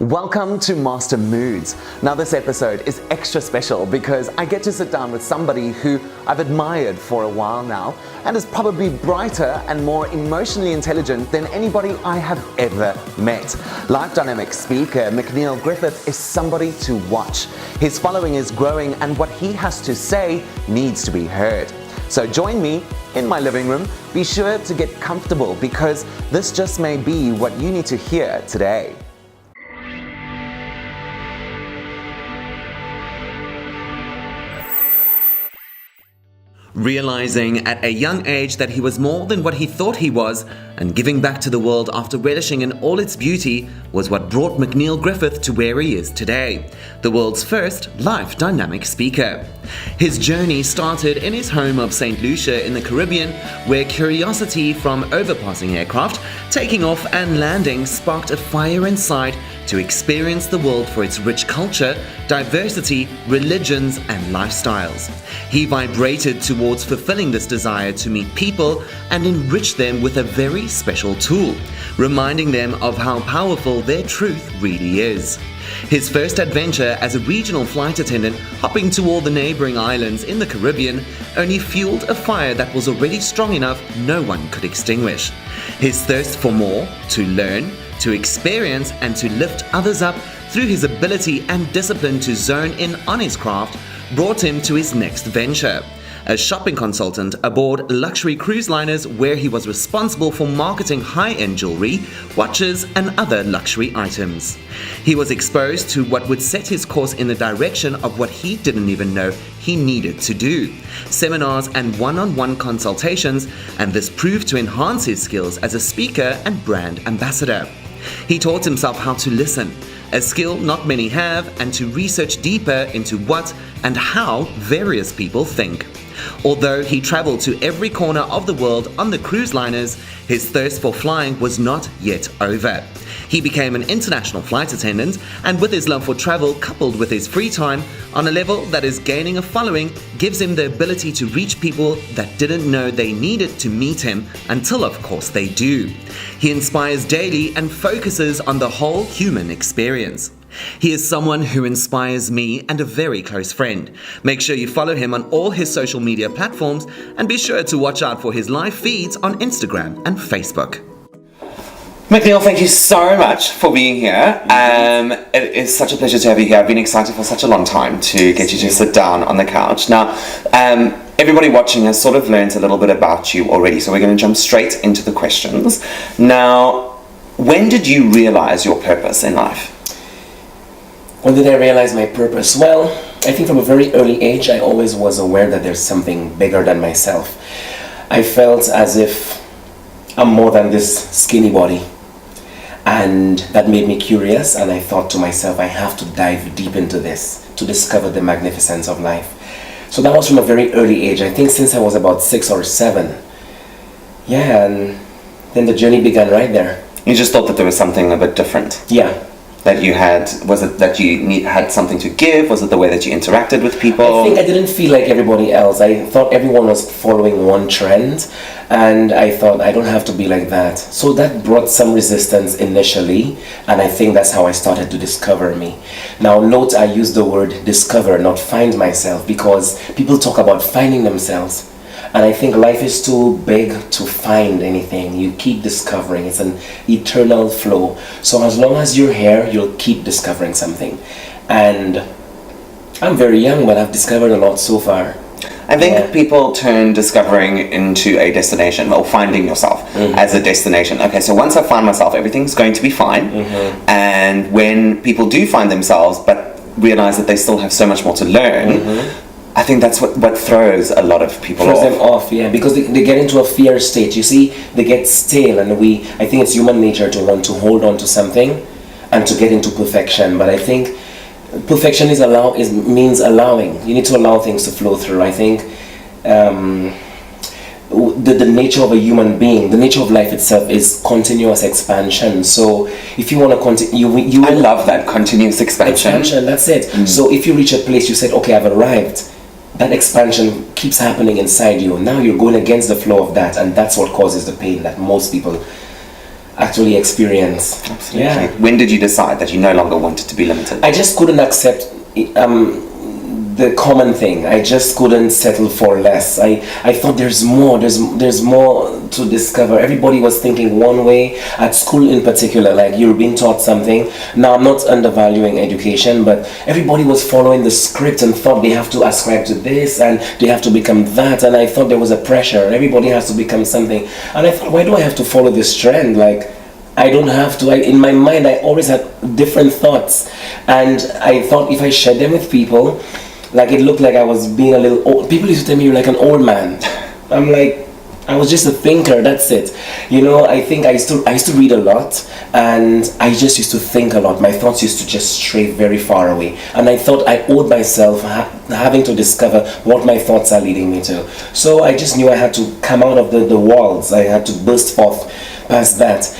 Welcome to Master Moods. Now this episode is extra special because I get to sit down with somebody who I've admired for a while now and is probably brighter and more emotionally intelligent than anybody I have ever met. Life dynamic speaker McNiel is somebody to watch. His following is growing and what he has to say needs to be heard. So join me in my living room. Be sure to get comfortable because this just may be what you need to hear today. Realizing at a young age that he was more than what he thought he was, and giving back to the world after relishing in all its beauty was what brought McNiel to where he is today, the world's first life dynamic speaker. His journey started in his home of St. Lucia in the Caribbean, where curiosity from overpassing aircraft, taking off and landing sparked a fire inside to experience the world for its rich culture, diversity, religions, and lifestyles. He vibrated towards fulfilling this desire to meet people and enrich them with a very special tool, reminding them of how powerful their truth really is. His first adventure as a regional flight attendant, hopping to all the neighboring islands in the Caribbean, only fueled a fire that was already strong enough no one could extinguish. His thirst for more, to learn, to experience, and to lift others up through his ability and discipline to zone in on his craft brought him to his next venture, a shopping consultant aboard luxury cruise liners where he was responsible for marketing high-end jewelry, watches, and other luxury items. He was exposed to what would set his course in the direction of what he didn't even know he needed to do, seminars and one-on-one consultations, and this proved to enhance his skills as a speaker and brand ambassador. He taught himself how to listen, a skill not many have, and to research deeper into what and how various people think. Although he traveled to every corner of the world on the cruise liners, his thirst for flying was not yet over. He became an international flight attendant, and with his love for travel coupled with his free time, on a level that is gaining a following, gives him the ability to reach people that didn't know they needed to meet him until of course they do. He inspires daily and focuses on the whole human experience. He is someone who inspires me and a very close friend. Make sure you follow him on all his social media platforms and be sure to watch out for his live feeds on Instagram and Facebook. McNiel, thank you so much for being here. It is such a pleasure to have you here. I've been excited for such a long time to get you to sit down on the couch. Now, everybody watching has sort of learned a little bit about you already, so we're going to jump straight into the questions. Now, when did you realize your purpose in life? When did I realize my purpose? Well, I think from a very early age, I always was aware that there's something bigger than myself. I felt as if I'm more than this skinny body. And that made me curious, and I thought to myself, I have to dive deep into this to discover the magnificence of life. So that was from a very early age. I think since I was about 6 or 7. Yeah, and then the journey began right there. You just thought that there was something a bit different? Yeah. That you had, was it that you had something to give? Was it the way that you interacted with people? I think I didn't feel like everybody else. I thought everyone was following one trend, and I thought I don't have to be like that. So that brought some resistance initially, and I think that's how I started to discover me. Now note I use the word discover, not find myself, because people talk about finding themselves. And I think life is too big to find anything. You keep discovering. It's an eternal flow. So as long as you're here, you'll keep discovering something. And I'm very young, but I've discovered a lot so far. I think people turn discovering into a destination, or finding yourself as a destination. Okay, so once I find myself, everything's going to be fine. And when people do find themselves, but realize that they still have so much more to learn, I think that's what throws a lot of people off. Throws them off, yeah, because they get into a fear state. You see, they get stale, and I think it's human nature to want to hold on to something and to get into perfection. But I think perfection means allowing. You need to allow things to flow through. I think the nature of a human being, the nature of life itself is continuous expansion. So if you want to continue, I love that continuous expansion. That's it. So if you reach a place, you said, okay, I've arrived. That expansion keeps happening inside you. Now you're going against the flow of that, and that's what causes the pain that most people actually experience. Absolutely. Yeah. When did you decide that you no longer wanted to be limited? I just couldn't accept the common thing. I just couldn't settle for less. I thought there's more to discover. Everybody was thinking one way at school in particular, like you're being taught something. Now I'm not undervaluing education, but everybody was following the script and thought they have to ascribe to this and they have to become that, and I thought there was a pressure. Everybody has to become something. And I thought, why do I have to follow this trend? Like, I don't have to. In my mind, I always had different thoughts, and I thought if I shared them with people, like it looked like I was being a little old. People used to tell me you're like an old man. I'm like, I was just a thinker. That's it. You know, I think I used to read a lot, and I just used to think a lot. My thoughts used to just stray very far away, and I thought I owed myself having to discover what my thoughts are leading me to. So I just knew I had to come out of the walls. I had to burst forth past that.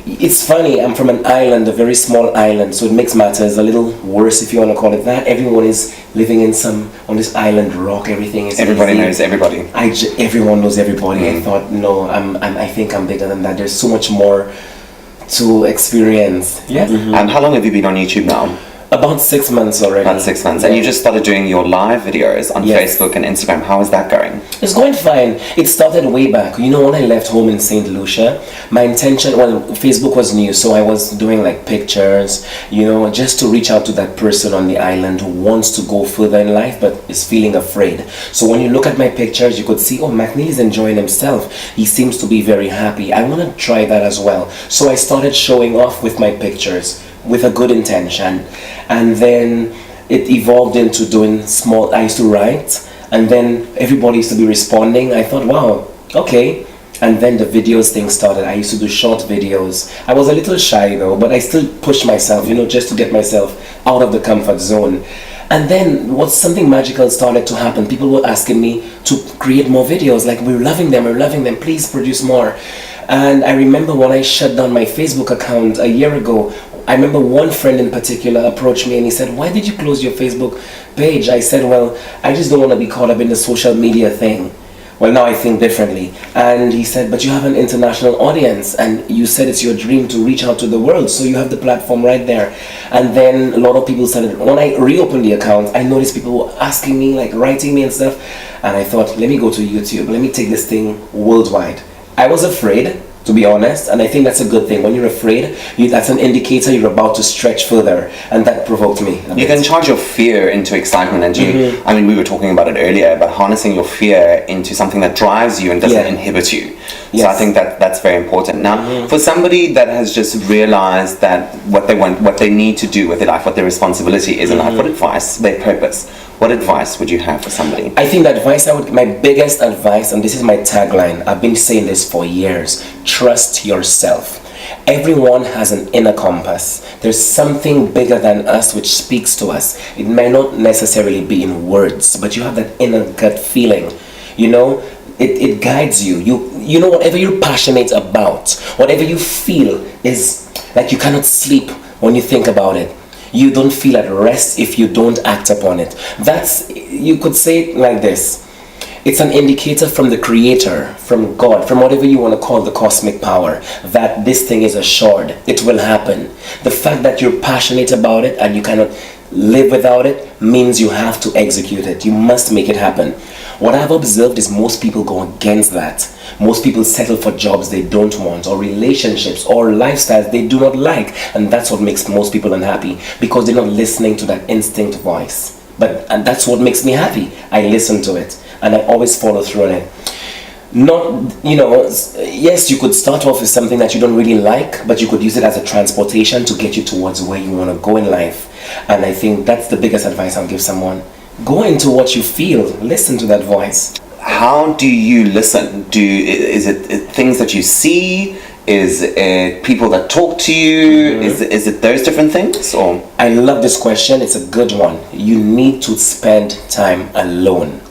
It's funny, I'm from an island, a very small island, so it makes matters a little worse, if you want to call it that. Everyone is living on this island rock, everything is everybody easy. knows everybody. Everyone knows everybody. I thought, no, I think I'm bigger than that. There's so much more to experience. Yeah. And how long have you been on YouTube now? About 6 months already. About 6 months. And you just started doing your live videos on Facebook and Instagram. How is that going? It's going fine. It started way back. You know, when I left home in St. Lucia, my intention, well, Facebook was new, so I was doing like pictures, you know, just to reach out to that person on the island who wants to go further in life but is feeling afraid. So when you look at my pictures, you could see, oh, McNiel is enjoying himself. He seems to be very happy. I want to try that as well. So I started showing off with my pictures with a good intention, and then it evolved into doing small. I used to write, and then everybody used to be responding. I thought, wow, okay. And then the videos thing started. I used to do short videos. I was a little shy though, but I still pushed myself, you know, just to get myself out of the comfort zone. And then something magical started to happen. People were asking me to create more videos, like, we're loving them, please produce more. And I remember when I shut down my Facebook account a year ago, I remember one friend in particular approached me and he said, why did you close your Facebook page? I said, well, I just don't want to be caught up in the social media thing. Well, now I think differently. And he said, but you have an international audience, and you said it's your dream to reach out to the world, so you have the platform right there. And then a lot of people started, when I reopened the account, I noticed people were asking me, like writing me and stuff, and I thought, let me go to YouTube, let me take this thing worldwide. I was afraid, to be honest, and I think that's a good thing. When you're afraid, that's an indicator you're about to stretch further, and that provoked me. You can charge your fear into excitement, and I mean, we were talking about it earlier, about harnessing your fear into something that drives you and doesn't inhibit you. Yes. So I think that's very important. Now, for somebody that has just realized that what they want, what they need to do with their life, what their responsibility is in life, what advice, their purpose, what advice would you have for somebody? I think my biggest advice, and this is my tagline, I've been saying this for years, trust yourself. Everyone has an inner compass. There's something bigger than us which speaks to us. It may not necessarily be in words, but you have that inner gut feeling. You know, it guides you. You know, whatever you're passionate about, whatever you feel is like you cannot sleep when you think about it. You don't feel at rest if you don't act upon it. You could say it like this. It's an indicator from the Creator, from God, from whatever you want to call the cosmic power, that this thing is assured. It will happen. The fact that you're passionate about it and you cannot live without it means you have to execute it. You must make it happen. What I've observed is most people go against that. Most people settle for jobs they don't want, or relationships, or lifestyles they do not like, and that's what makes most people unhappy, because they're not listening to that instinct voice. And that's what makes me happy. I listen to it, and I always follow through on it. Not, you know, yes, you could start off with something that you don't really like, but you could use it as a transportation to get you towards where you want to go in life. And I think that's the biggest advice I'll give someone. Go into what you feel. Listen to that voice. How do you listen? Is it things that you see? Is it people that talk to you? Is it those different things? Or I love this question. It's a good one. You need to spend time alone.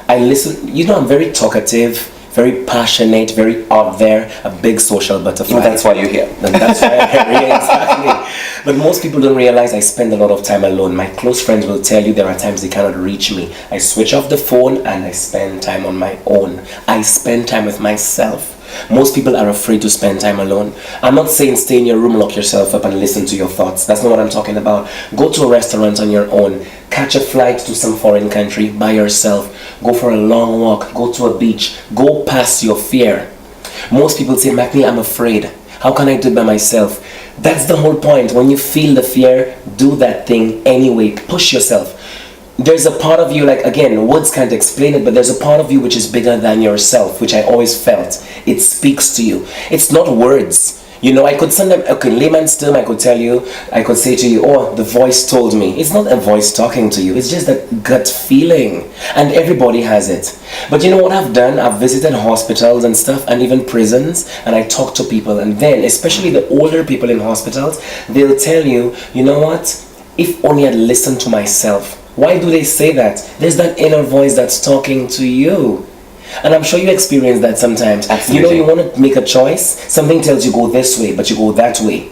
I listen. You know, I'm very talkative, very passionate, very out there, a big social butterfly. Well, that's why you're here. And that's why I'm here, exactly. But most people don't realize I spend a lot of time alone. My close friends will tell you there are times they cannot reach me. I switch off the phone and I spend time on my own. I spend time with myself. Most people are afraid to spend time alone. I'm not saying stay in your room, lock yourself up and listen to your thoughts. That's not what I'm talking about. Go to a restaurant on your own. Catch a flight to some foreign country by yourself. Go for a long walk. Go to a beach. Go past your fear. Most people say, McNiel, I'm afraid. How can I do it by myself? That's the whole point. When you feel the fear, do that thing anyway. Push yourself. There's a part of you, like, again, words can't explain it, but there's a part of you which is bigger than yourself, which I always felt. It speaks to you. It's not words. You know, I could sometimes, okay, layman's term, I could say to you, oh, the voice told me. It's not a voice talking to you. It's just that gut feeling. And everybody has it. But you know what I've done? I've visited hospitals and stuff, and even prisons, and I talk to people. And then, especially the older people in hospitals, they'll tell you, you know what? If only I'd listened to myself. Why do they say that? There's that inner voice that's talking to you. And I'm sure you experience that sometimes. Absolutely. You know, you want to make a choice, something tells you go this way, but you go that way.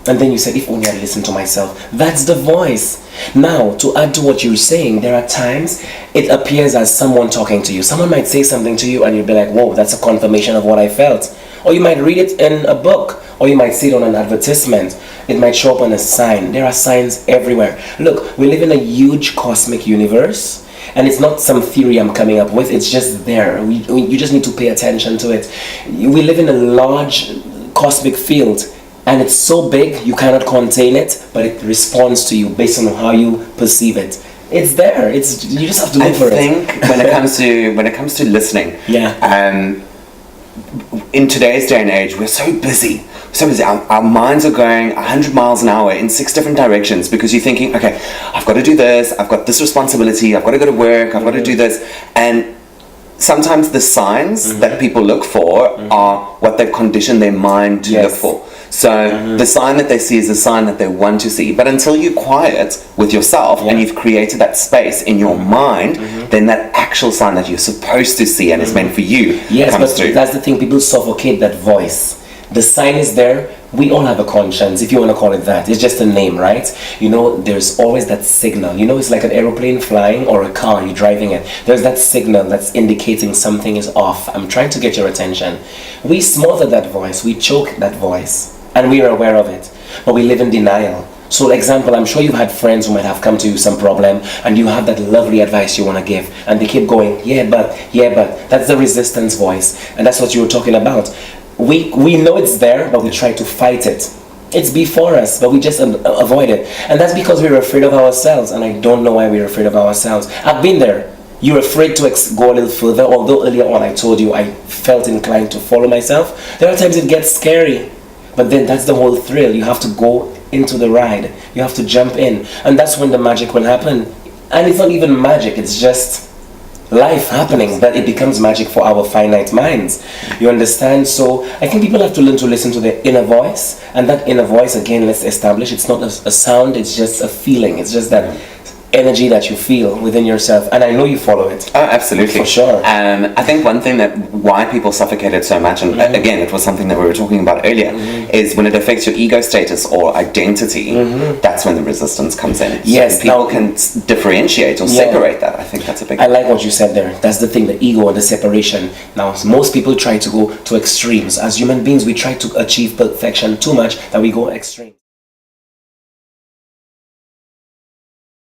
And then you say, if only I listened to myself. That's the voice. Now, to add to what you're saying, there are times it appears as someone talking to you. Someone might say something to you and you'll be like, whoa, that's a confirmation of what I felt. Or you might read it in a book, or you might see it on an advertisement. It might show up on a sign. There are signs everywhere. Look, we live in a huge cosmic universe, and it's not some theory I'm coming up with. It's just there. You just need to pay attention to it. We live in a large cosmic field, and it's so big you cannot contain it, but it responds to you based on how you perceive it. It's there. You just have to look for it. I think when it comes to listening, yeah. In today's day and age, we're so busy. Our minds are going 100 miles an hour in 6 different directions because you're thinking, okay, I've got to do this, I've got this responsibility, I've got to go to work, I've got to do this. And sometimes the signs that people look for are what they've conditioned their mind to look for. So the sign that they see is the sign that they want to see. But until you're quiet with yourself and you've created that space in your mind, then that actual sign that you're supposed to see and is meant for you comes through. That's the thing, people suffocate that voice. The sign is there. We all have a conscience, if you want to call it that. It's just a name, right? You know, there's always that signal. You know, it's like an aeroplane flying or a car, you're driving it. There's that signal that's indicating something is off. I'm trying to get your attention. We smother that voice. We choke that voice. And we are aware of it. But we live in denial. So, example, I'm sure you've had friends who might have come to you some problem and you have that lovely advice you want to give. And they keep going, yeah, but. That's the resistance voice. And that's what you were talking about. We know it's there, but we try to fight it. It's before us, but we just avoid it. And that's because we're afraid of ourselves. And I don't know why we're afraid of ourselves. I've been there. You're afraid to go a little further, although earlier on I told you I felt inclined to follow myself. There are times it gets scary. But then that's the whole thrill. You have to go into the ride. You have to jump in. And that's when the magic will happen. And it's not even magic. It's just life happening, that it becomes magic for our finite minds. You understand? So I think people have to learn to listen to their inner voice. And that inner voice, again, let's establish, it's not a sound, it's just a feeling. It's just that energy that you feel within yourself, and I know you follow it. Oh, absolutely. For sure. I think one thing why people suffocate it so much, and again, it was something that we were talking about earlier, is when it affects your ego status or identity, that's when the resistance comes in. Yes. So people can differentiate or separate that. I think that's a big I like what you said there. That's the thing, the ego and the separation. Now, most people try to go to extremes. As human beings, we try to achieve perfection too much that we go extreme.